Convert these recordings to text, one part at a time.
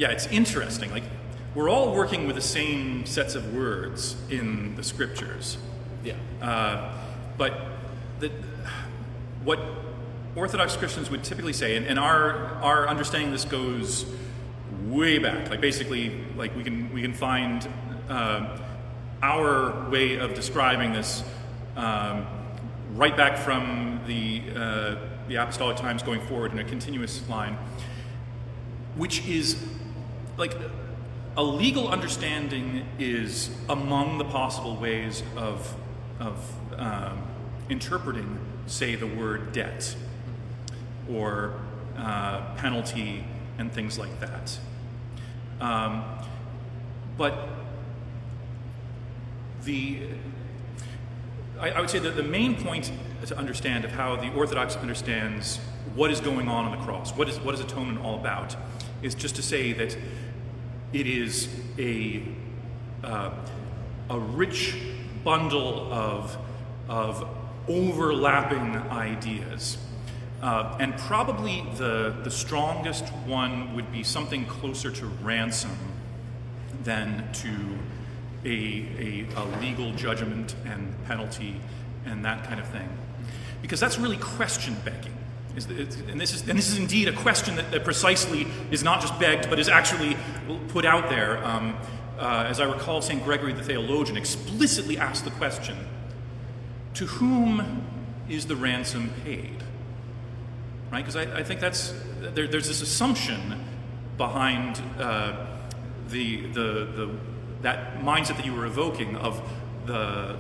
yeah, it's interesting. Like, we're all working with the same sets of words in the scriptures. Yeah. But what Orthodox Christians would typically say, and our understanding of this goes way back. Like, basically, like we can find our way of describing this right back from the apostolic times going forward in a continuous line, which is like a legal understanding is among the possible ways of interpreting, say, the word debt or penalty and things like that. But I would say that the main point to understand of how the Orthodox understands what is going on the cross, what is atonement all about, is just to say that it is a rich bundle of overlapping ideas. And probably the strongest one would be something closer to ransom than to a legal judgment and penalty and that kind of thing, because that's really question begging. And this is indeed a question that precisely is not just begged, but is actually put out there. As I recall, St. Gregory the theologian explicitly asked the question, to whom is the ransom paid? Right? Because I think there's this assumption behind that mindset that you were evoking of the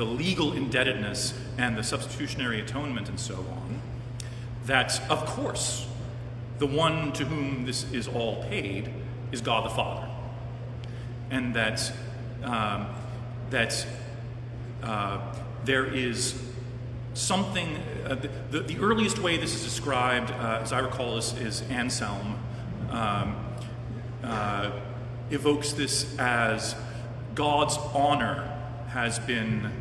legal indebtedness and the substitutionary atonement and so on, that, of course, the one to whom this is all paid is God the Father. And that there is something, the earliest way this is described, as I recall, is Anselm, evokes this as God's honor has been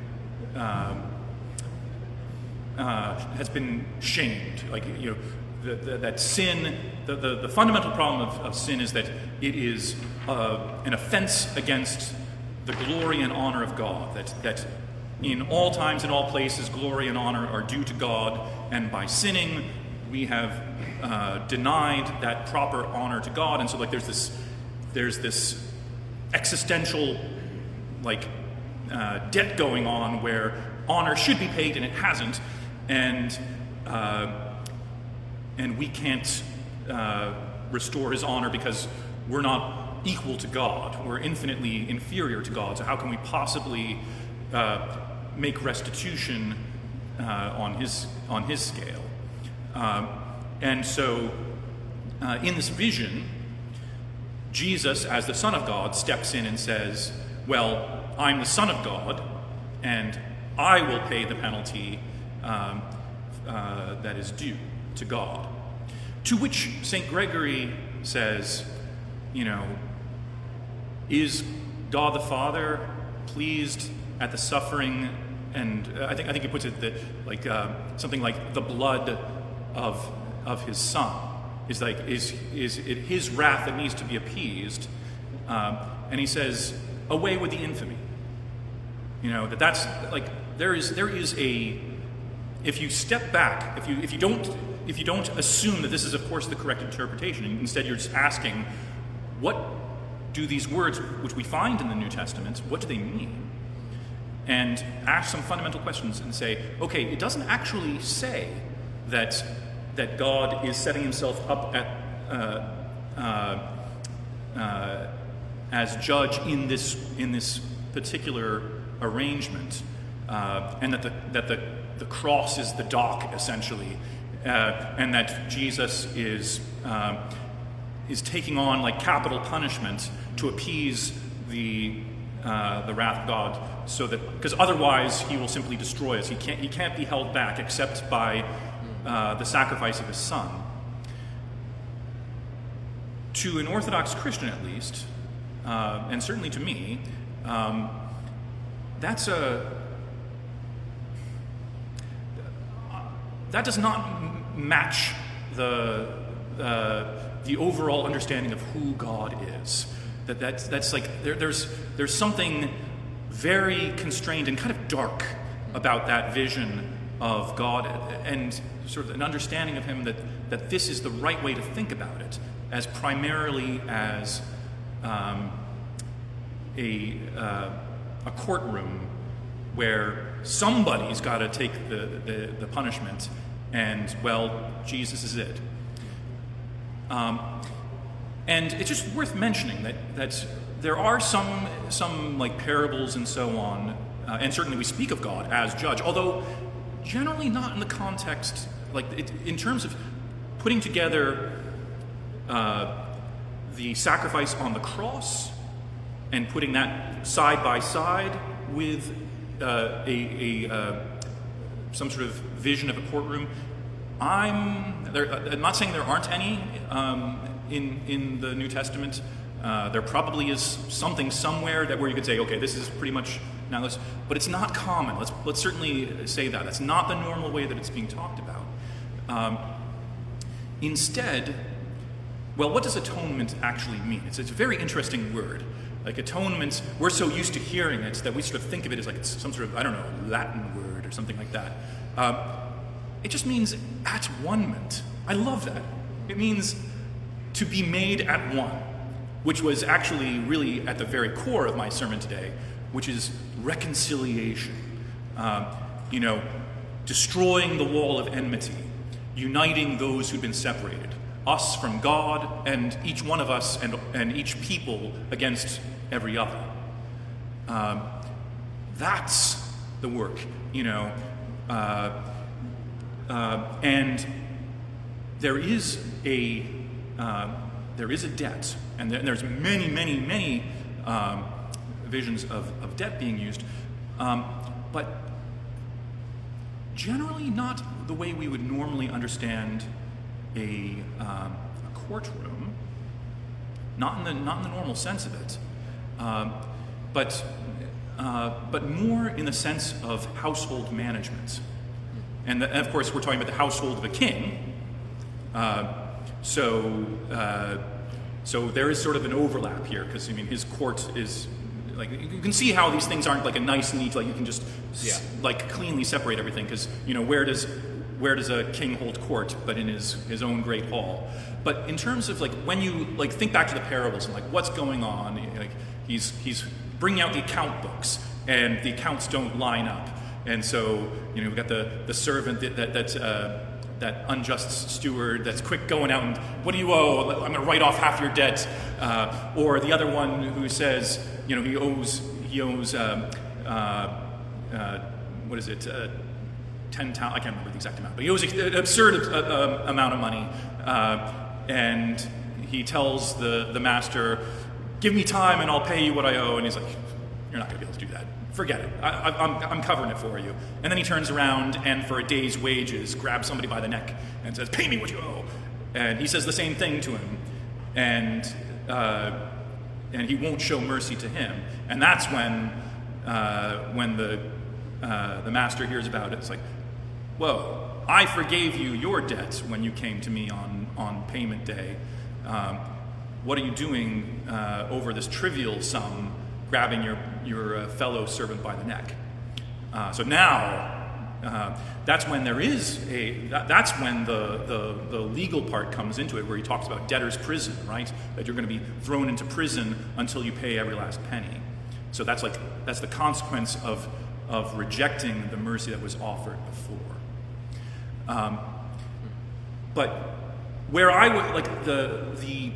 shamed. Like, you know, that sin, the fundamental problem of sin is that it is an offense against the glory and honor of God. That in all times and all places, glory and honor are due to God, and by sinning, we have denied that proper honor to God. And so, like, there's this existential, like, debt going on where honor should be paid and it hasn't, and we can't restore his honor because we're not equal to God. We're infinitely inferior to God. So how can we possibly make restitution on his scale? And so, in this vision, Jesus, as the Son of God, steps in and says, well, I'm the Son of God, and I will pay the penalty that is due to God. To which St. Gregory says, you know, is God the Father pleased at the suffering, and I think he puts it that, like, something like the blood of his Son is it his wrath that needs to be appeased, and he says, away with the infamy. You know, that's like there is a, if you step back, if you don't assume that this is of course the correct interpretation, and instead you're just asking, what do these words which we find in the New Testament, what do they mean? And ask some fundamental questions and say, okay, it doesn't actually say that God is setting himself up as judge in this particular arrangement, and that the cross is the dock essentially, and that Jesus is taking on, like, capital punishment to appease the wrath of God, so that, because otherwise he will simply destroy us. He can't be held back except by the sacrifice of his Son. To an Orthodox Christian, at least, and certainly to me, that does not match the the overall understanding of who God is. That's like there's something very constrained and kind of dark about that vision of God, and sort of an understanding of him that this is the right way to think about it, as primarily as a courtroom where somebody's got to take the punishment, and, well, Jesus is it. And it's just worth mentioning that there are some like parables and so on, and certainly we speak of God as judge, although generally not in the context, like in terms of putting together the sacrifice on the cross and putting that side by side with some sort of vision of a courtroom. I'm not saying there aren't any in the New Testament. There probably is something somewhere where you could say, okay, this is pretty much now this, but it's not common. Let's certainly say that that's not the normal way that it's being talked about. Instead, well, what does atonement actually mean? It's a very interesting word. Like atonement, we're so used to hearing it that we sort of think of it as like it's some sort of, I don't know, Latin word or something like that. It just means at one-ment. I love that. It means to be made at one, which was actually really at the very core of my sermon today, which is reconciliation. Destroying the wall of enmity, uniting those who'd been separated, us from God, and each one of us and each people against every other. That's the work, and there is a debt, and there's many visions of debt being used, but generally not the way we would normally understand a courtroom, not in the normal sense of it, but more in the sense of household management. And of course, we're talking about the household of a king. So there is sort of an overlap here, because his court is like, you can see how these things aren't like a nice, neat, like you can just like cleanly separate everything, because where does a king hold court but in his own great hall? But in terms of like when you like think back to the parables and like what's going on, like he's bringing out the account books and the accounts don't line up, and so we've got the servant that unjust steward that's quick going out and, what do you owe? I'm going to write off half your debt. Or the other one who says, he owes 10 I can't remember the exact amount, but he owes an absurd amount of money. And he tells the master, give me time and I'll pay you what I owe. And he's like, you're not going to be able to do that. Forget it. I'm covering it for you. And then he turns around and for a day's wages grabs somebody by the neck and says, pay me what you owe. And he says the same thing to him. And he won't show mercy to him. And that's when the master hears about it. It's like, whoa, I forgave you your debt when you came to me on payment day. What are you doing over this trivial sum, grabbing your fellow servant by the neck? So now, that's when that's when the legal part comes into it, where he talks about debtor's prison, right? That you're going to be thrown into prison until you pay every last penny. So that's the consequence of rejecting the mercy that was offered before. But where I would like the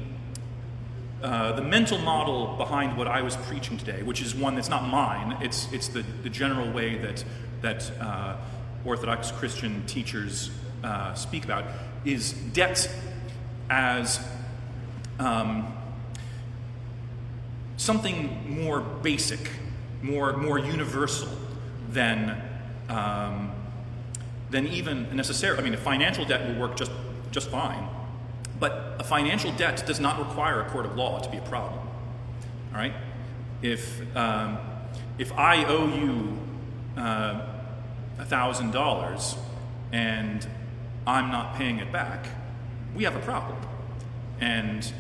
mental model behind what I was preaching today, which is one that's not mine, it's the general way that Orthodox Christian teachers speak about, is debt as something more basic, more universal than even necessarily. I mean, a financial debt will work just fine, but a financial debt does not require a court of law to be a problem. All right, if I owe you $1,000 and I'm not paying it back, we have a problem. and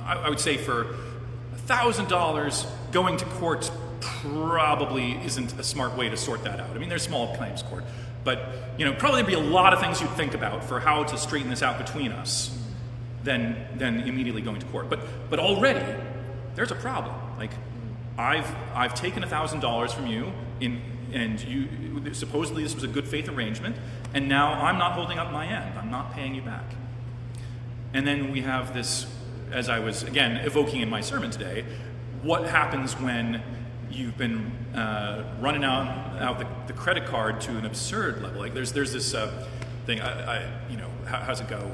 I would say for $1,000, going to court probably isn't a smart way to sort that out. I mean, there's small claims court, but probably be a lot of things you'd think about for how to straighten this out between us than immediately going to court. But already there's a problem. Like, I've taken $1,000 from you and you supposedly this was a good faith arrangement, and now I'm not holding up my end. I'm not paying you back. And then we have this, as I was again evoking in my sermon today, what happens when you've been running out the credit card to an absurd level? Like there's this thing. How's it go?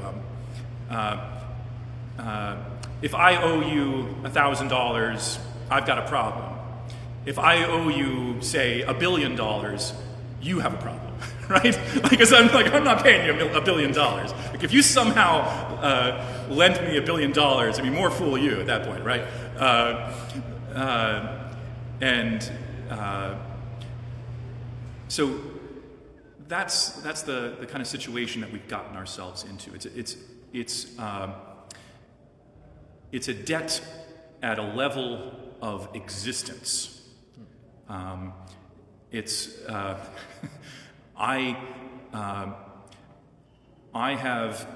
If I owe you $1,000, I've got a problem. If I owe you, say, $1 billion, you have a problem, right? Because I'm not paying you $1 billion. Like if you somehow lent me $1 billion, I'd be more fool you at that point, right? So that's the kind of situation that we've gotten ourselves into. It's a debt at a level of existence. I have,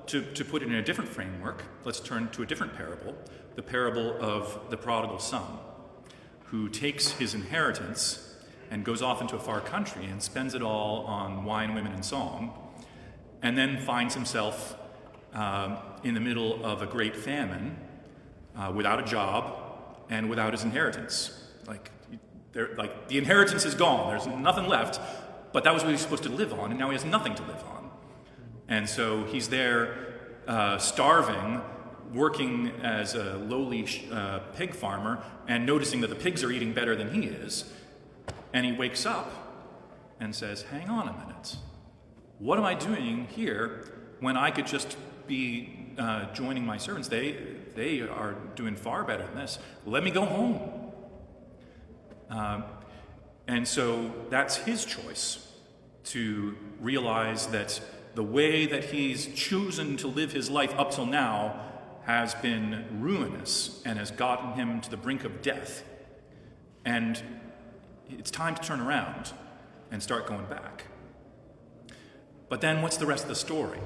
to put it in a different framework, let's turn to a different parable, the parable of the prodigal son, who takes his inheritance and goes off into a far country and spends it all on wine, women, and song, and then finds himself in the middle of a great famine, without a job and without his inheritance. The inheritance is gone. There's nothing left, but that was what he was supposed to live on, and now he has nothing to live on. And so he's there starving, working as a lowly pig farmer, and noticing that the pigs are eating better than he is. And he wakes up and says, hang on a minute. What am I doing here when I could just be joining my servants? They are doing far better than this. Let me go home. And so that's his choice, to realize that the way that he's chosen to live his life up till now has been ruinous and has gotten him to the brink of death. And it's time to turn around and start going back. But then what's the rest of the story,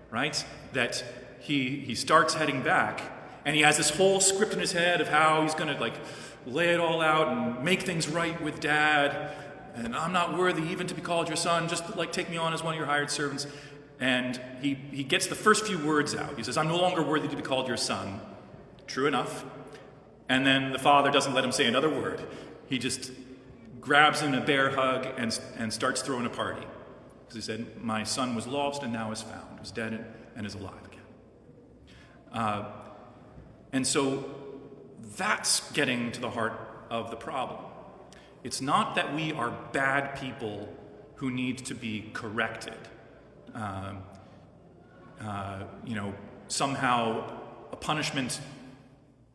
right? That he starts heading back, and he has this whole script in his head of how he's going to lay it all out and make things right with Dad, and I'm not worthy even to be called your son, just take me on as one of your hired servants. And he gets the first few words out. He says, I'm no longer worthy to be called your son. True enough. And then the father doesn't let him say another word. He just grabs him in a bear hug and starts throwing a party. Because he said, my son was lost and now is found, was dead and is alive again. And so that's getting to the heart of the problem. It's not that we are bad people who need to be corrected. Somehow a punishment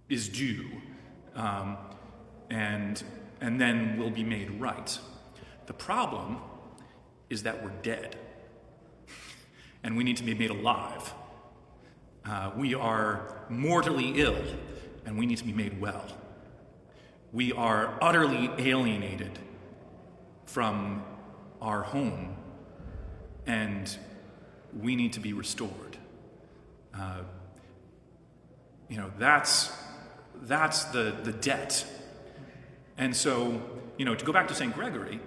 is due, and then we'll be made right. The problem is that we're dead, and we need to be made alive. We are mortally ill, and we need to be made well. We are utterly alienated from our home, and we need to be restored. That's the debt. And so, to go back to St. Gregory,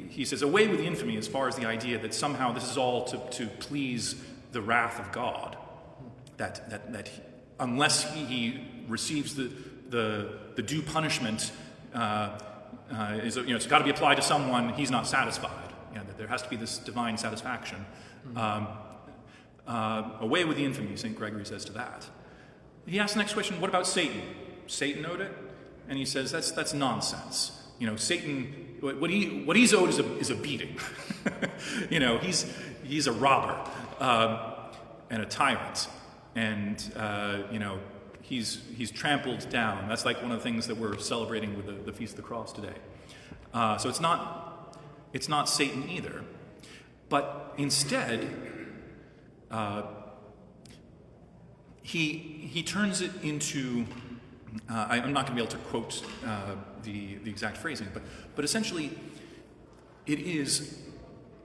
he says, away with the infamy as far as the idea that somehow this is all to please the wrath of God. That unless he receives the due punishment, it's got to be applied to someone, he's not satisfied. That there has to be this divine satisfaction. Away with the infamy, St. Gregory says to that. He asks the next question, what about Satan? Satan owed it? And he says, that's nonsense. Satan, what he's owed is a beating. He's a robber and a tyrant. And, he's trampled down. That's like one of the things that we're celebrating with the Feast of the Cross today. So it's It's not Satan either. But instead, he turns it into, I'm not going to be able to quote the exact phrasing, but essentially it is,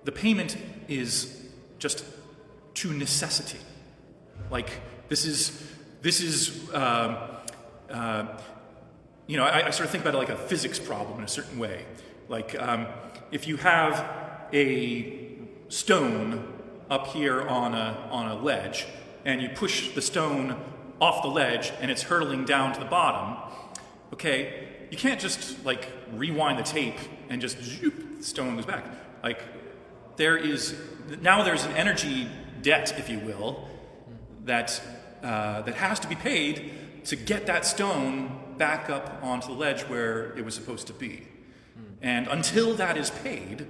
the payment is just to necessity. Like, this is I sort of think about it like a physics problem in a certain way. Like, if you have a stone up here on a ledge, and you push the stone off the ledge, and it's hurtling down to the bottom, okay, you can't just, like, rewind the tape and just zoop, the stone goes back. Like, there's an energy debt, if you will, that has to be paid to get that stone back up onto the ledge where it was supposed to be. And until that is paid,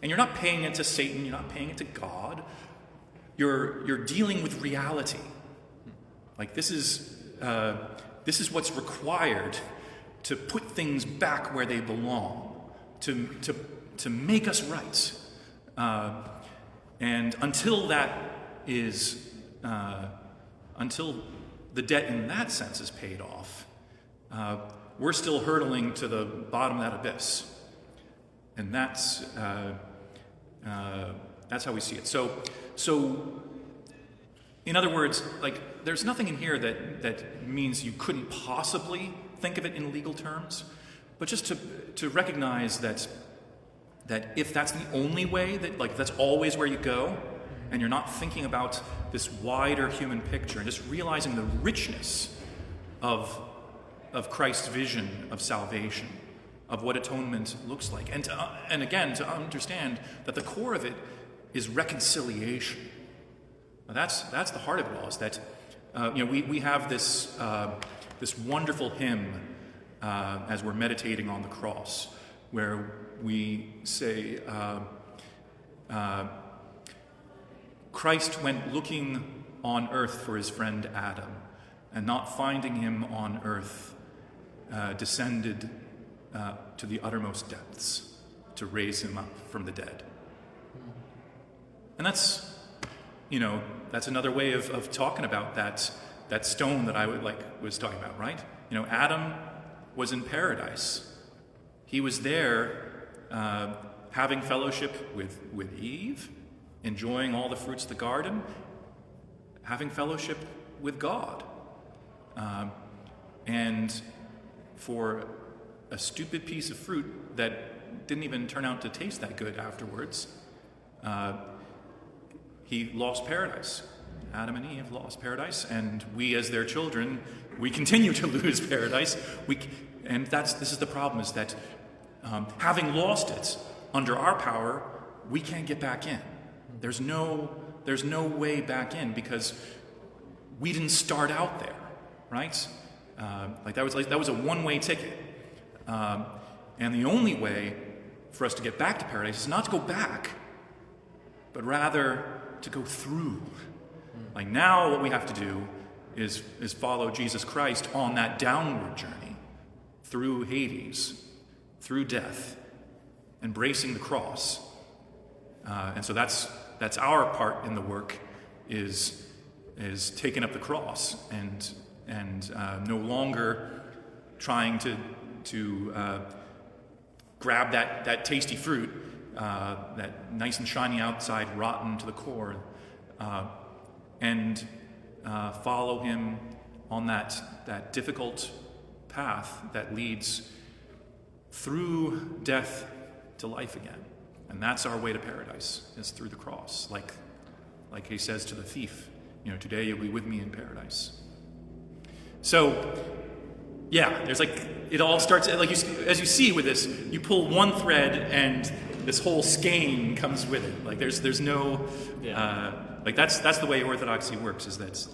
and you're not paying it to Satan, you're not paying it to God, you're dealing with reality. Like, this is what's required to put things back where they belong, to make us right. And until that is, until the debt in that sense is paid off, we're still hurtling to the bottom of that abyss. And that's how we see it. So, in other words, like, there's nothing in here that means you couldn't possibly think of it in legal terms, but just to recognize that if that's the only way, that, like, that's always where you go, and you're not thinking about this wider human picture and just realizing the richness of Christ's vision of salvation, of what atonement looks like, and again to understand that the core of it is reconciliation. Now that's the heart of it all. Is that we have this wonderful hymn as we're meditating on the cross, where we say, Christ went looking on earth for his friend Adam, and not finding him on earth, descended to the uttermost depths to raise him up from the dead. And that's another way of talking about that stone that I was talking about, right? Adam was in paradise. He was there having fellowship with Eve, enjoying all the fruits of the garden, having fellowship with God. And for a stupid piece of fruit that didn't even turn out to taste that good afterwards, he lost paradise. Adam and Eve lost paradise, and we as their children, we continue to lose paradise. This is the problem, is that having lost it under our power, we can't get back in. There's no way back in, because we didn't start out there, right? That was a one-way ticket. And the only way for us to get back to paradise is not to go back, but rather to go through. Like, now what we have to do is follow Jesus Christ on that downward journey through Hades, through death, embracing the cross. And so that's our part in the work, is taking up the cross and no longer trying to grab that tasty fruit, that nice and shiny outside, rotten to the core, and follow him on that difficult path that leads through death to life again. And that's our way to paradise, is through the cross. Like he says to the thief, today you'll be with me in paradise. So, yeah, there's it all starts, as you see with this, you pull one thread and this whole skein comes with it. There's no, that's the way Orthodoxy works, is that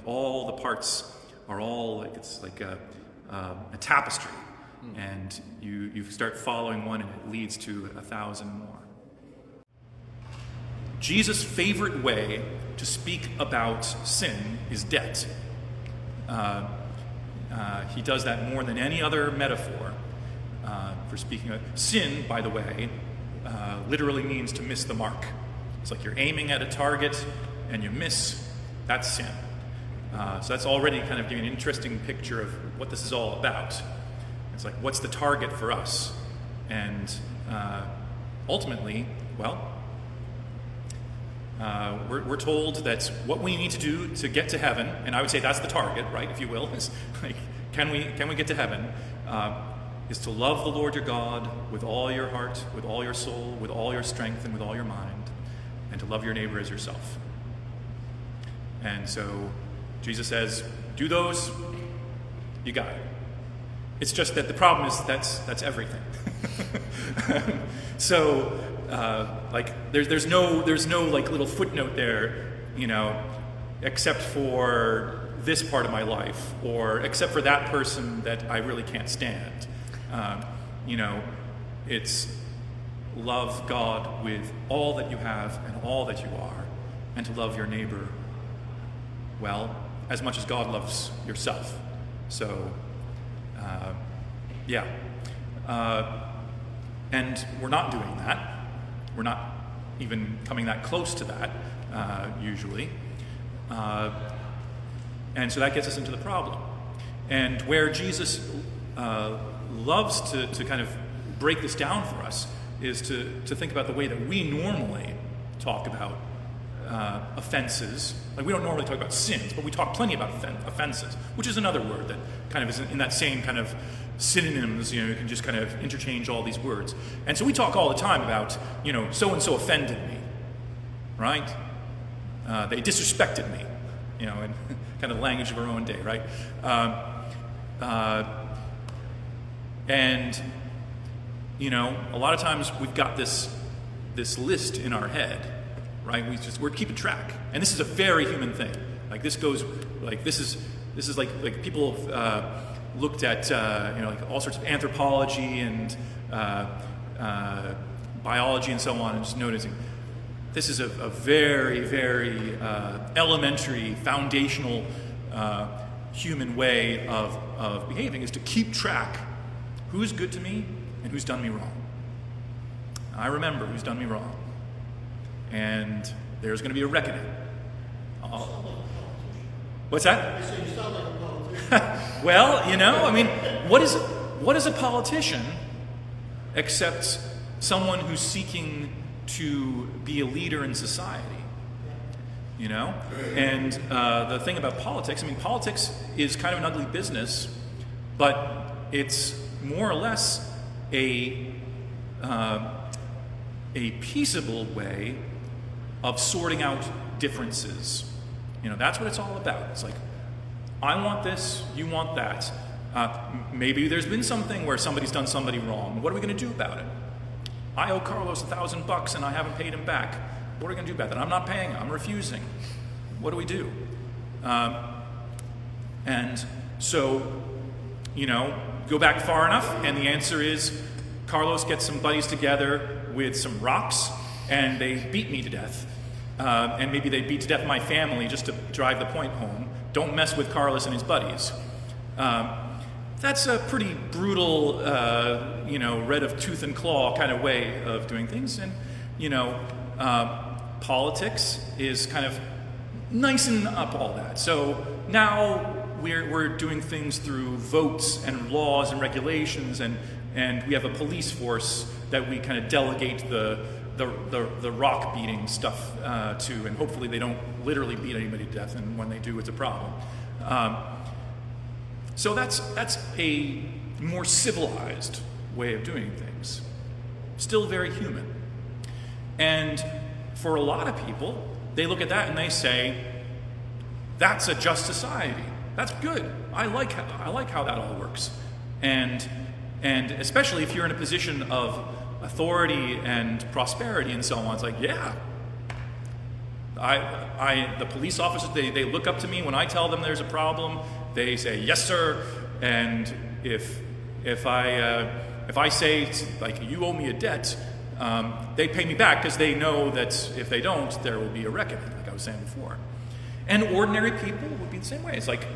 all the parts are all it's like a tapestry. And you start following one and it leads to 1,000 more. Jesus' favorite way to speak about sin is debt. He does that more than any other metaphor for speaking of sin. By the way, literally means to miss the mark. It's like you're aiming at a target and you miss. That's sin. So that's already kind of giving an interesting picture of what this is all about. It's like, what's the target for us? And ultimately, well, we're told that what we need to do to get to heaven, and I would say that's the target, right, if you will, is like, can we get to heaven, is to love the Lord your God with all your heart, with all your soul, with all your strength, and with all your mind, and to love your neighbor as yourself. And so Jesus says, do those, you got it. It's just that the problem is that's everything. So, like, there's no like little footnote there, except for this part of my life, or except for that person that I really can't stand. It's love God with all that you have and all that you are, and to love your neighbor, well, as much as God loves yourself. So, yeah. And we're not doing that. We're not even coming that close to that, usually. And so that gets us into the problem. And where Jesus loves to kind of break this down for us is to think about the way that we normally talk about offenses. Like, we don't normally talk about sins, but we talk plenty about offenses, which is another word that kind of is in that same kind of synonyms. You can just kind of interchange all these words. And so we talk all the time about, so-and-so offended me, right? They disrespected me, in kind of language of our own day, right? And, a lot of times we've got this list in our head, right? We're keeping track, and this is a very human thing. Like, this goes, like, this is like people have looked at like all sorts of anthropology and biology and so on, and just noticing this is a very, very elementary, foundational human way of behaving, is to keep track who's good to me and who's done me wrong. I remember who's done me wrong, and there's going to be a reckoning. What's that? You sound like a politician. Well, what is a politician except someone who's seeking to be a leader in society? And the thing about politics, politics is kind of an ugly business, but it's more or less a peaceable way of sorting out differences. That's what it's all about. It's like, I want this, you want that. Maybe there's been something where somebody's done somebody wrong. What are we going to do about it? I owe Carlos $1,000 and I haven't paid him back. What are we going to do about that? I'm not paying him. I'm refusing. What do we do? And so, go back far enough, and the answer is Carlos gets some buddies together with some rocks, and they beat me to death. And maybe they beat to death my family just to drive the point home. Don't mess with Carlos and his buddies. That's a pretty brutal, red of tooth and claw kind of way of doing things. And, politics is kind of nicing up all that. So now we're doing things through votes and laws and regulations, and we have a police force that we kind of delegate the rock beating stuff to, and hopefully they don't literally beat anybody to death, and when they do, it's a problem. So that's a more civilized way of doing things. Still very human. And for a lot of people, they look at that and they say, that's a just society. That's good. I like how that all works. And especially if you're in a position of authority and prosperity and so on, it's like, yeah. The police officers, they look up to me when I tell them there's a problem. They say, yes, sir. And if I say, like, you owe me a debt, they pay me back because they know that if they don't, there will be a reckoning, like I was saying before. And ordinary people would be the same way. It's like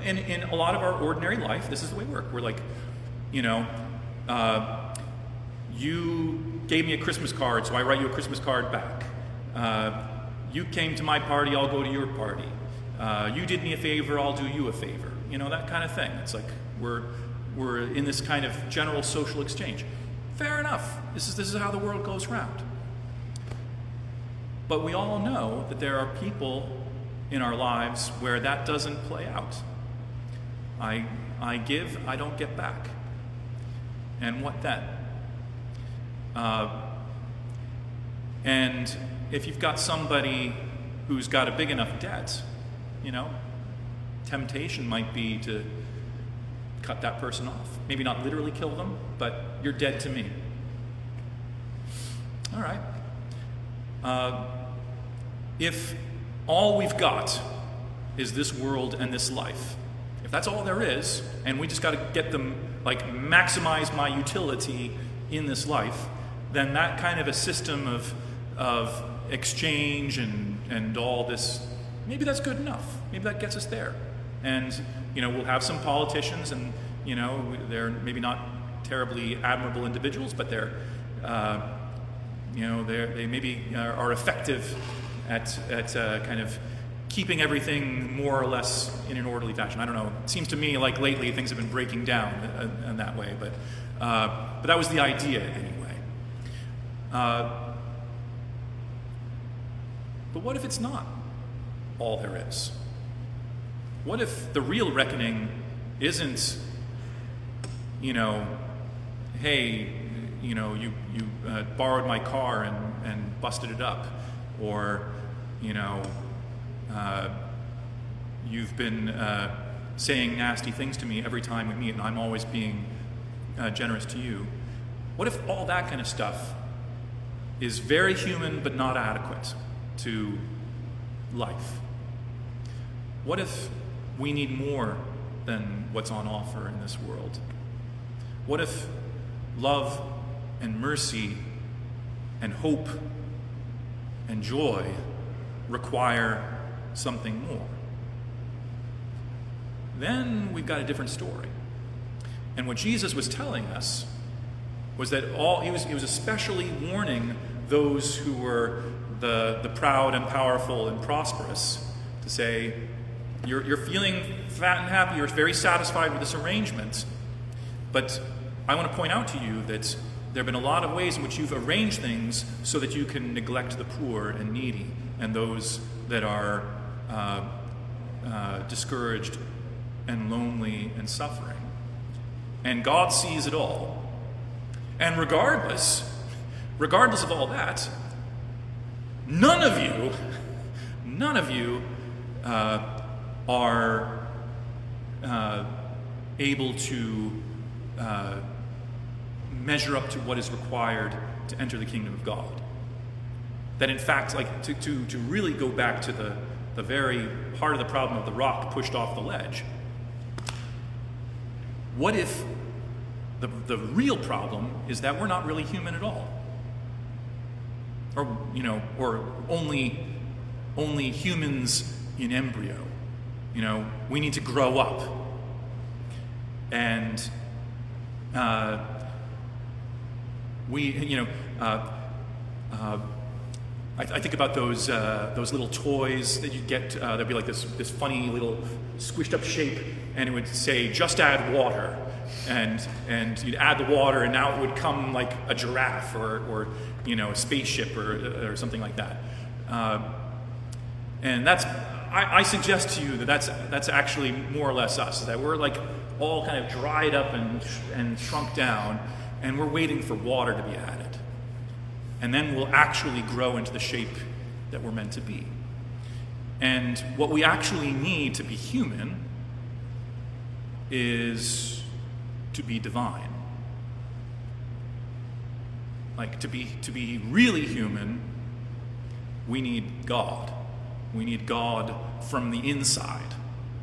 in a lot of our ordinary life, this is the way we work. We're like, You gave me a Christmas card, so I write you a Christmas card back. You came to my party, I'll go to your party. You did me a favor, I'll do you a favor. You know, that kind of thing. It's like we're in this kind of general social exchange. Fair enough. This is how the world goes round. But we all know that there are people in our lives where that doesn't play out. I give, I don't get back. And what then? And if you've got somebody who's got a big enough debt, you know, temptation might be to cut that person off. Maybe not literally kill them, but you're dead to me. All right. If all we've got is this world and this life, if that's all there is, and we just got to get them, like, maximize my utility in this life, then that kind of a system of exchange and all this, maybe that's good enough. Maybe that gets us there. And, you know, we'll have some politicians, and, you know, they're maybe not terribly admirable individuals, but they're, you know, they maybe are effective at kind of keeping everything more or less in an orderly fashion. I don't know. It seems to me like lately things have been breaking down in that way, but that was the idea anyway. But what if it's not all there is? What if the real reckoning isn't, you know, hey, you know, you borrowed my car and busted it up, or, you know, you've been saying nasty things to me every time we meet, and I'm always being generous to you. What if all that kind of stuff is very human but not adequate to life? What if we need more than what's on offer in this world? What if love and mercy and hope and joy require something more? Then we've got a different story. And what Jesus was telling us was that he was especially warning those who were the proud and powerful and prosperous, to say, you're feeling fat and happy, you're very satisfied with this arrangement, but I want to point out to you that there have been a lot of ways in which you've arranged things so that you can neglect the poor and needy and those that are discouraged and lonely and suffering. And God sees it all. And regardless of all that, none of you are able to measure up to what is required to enter the kingdom of God. That in fact, like to really go back to the very heart of the problem of the rock pushed off the ledge, what if the real problem is that we're not really human at all? Or, you know, or only humans in embryo. You know, we need to grow up. And I think about those little toys that you get. There'd be like this funny little squished up shape, and it would say, "Just add water," and you'd add the water, and now it would come like a giraffe or you know, a spaceship or something like that. And I suggest to you that that's actually more or less us. That we're like all kind of dried up and shrunk down, and we're waiting for water to be added. And then we'll actually grow into the shape that we're meant to be. And what we actually need to be human is to be divine. Like, to be really human, we need God. We need God from the inside.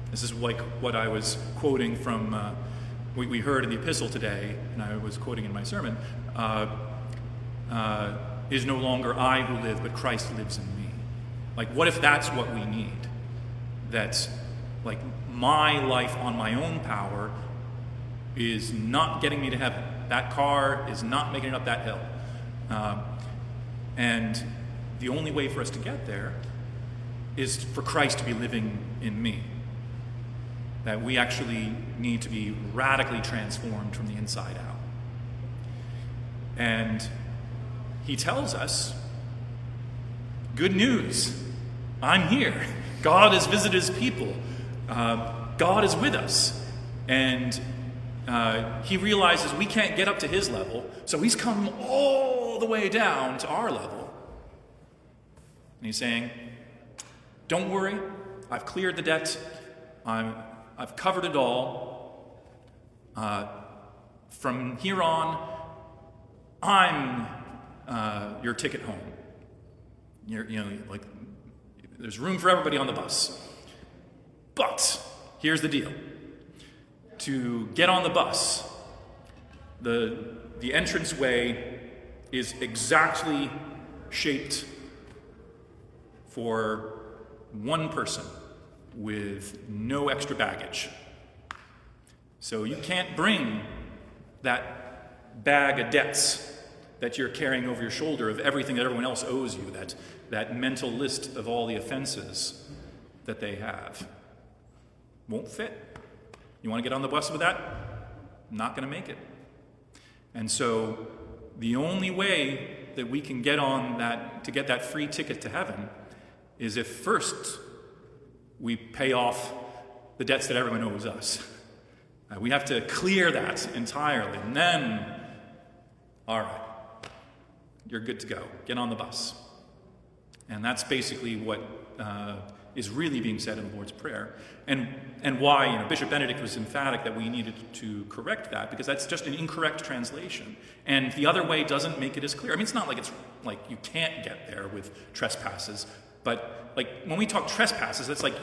This is like what I was quoting from, we heard in the epistle today, and I was quoting in my sermon, is no longer I who live, but Christ lives in me. Like, what if that's what we need? That, like, my life on my own power is not getting me to heaven, That car is not making it up that hill. And the only way for us to get there is for Christ to be living in me. That we actually need to be radically transformed from the inside out. And he tells us, good news, I'm here. God has visited his people. God is with us. And he realizes we can't get up to his level, so he's come all the way down to our level. And he's saying, don't worry, I've cleared the debt. I've covered it all. From here on, I'm your ticket home. There's room for everybody on the bus. But here's the deal. To get on the bus, the entranceway is exactly shaped for one person with no extra baggage. So you can't bring that bag of debts that you're carrying over your shoulder of everything that everyone else owes you, that mental list of all the offenses that they have. Won't fit. You want to get on the bus with that? Not going to make it. And so the only way that we can get on that, to get that free ticket to heaven, is if first we pay off the debts that everyone owes us. We have to clear that entirely, and then, all right, you're good to go. Get on the bus. And that's basically what is really being said in the Lord's Prayer, and why Bishop Benedict was emphatic that we needed to correct that, because that's just an incorrect translation, and the other way doesn't make it as clear. I mean, it's not like it's like you can't get there with trespasses, but like when we talk trespasses, it's like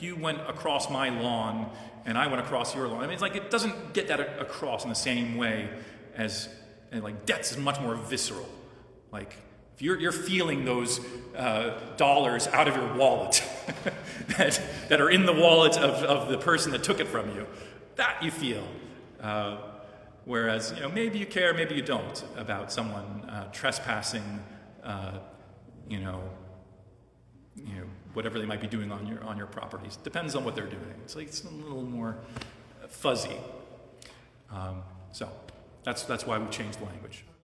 you went across my lawn and I went across your lawn. I mean, it's like it doesn't get that across in the same way as, and like debts is much more visceral. Like if you're feeling those dollars out of your wallet that are in the wallet of the person that took it from you, that you feel. Whereas maybe you care, maybe you don't about someone trespassing, whatever they might be doing on your properties. Depends on what they're doing. It's a little more fuzzy. So that's why we changed the language.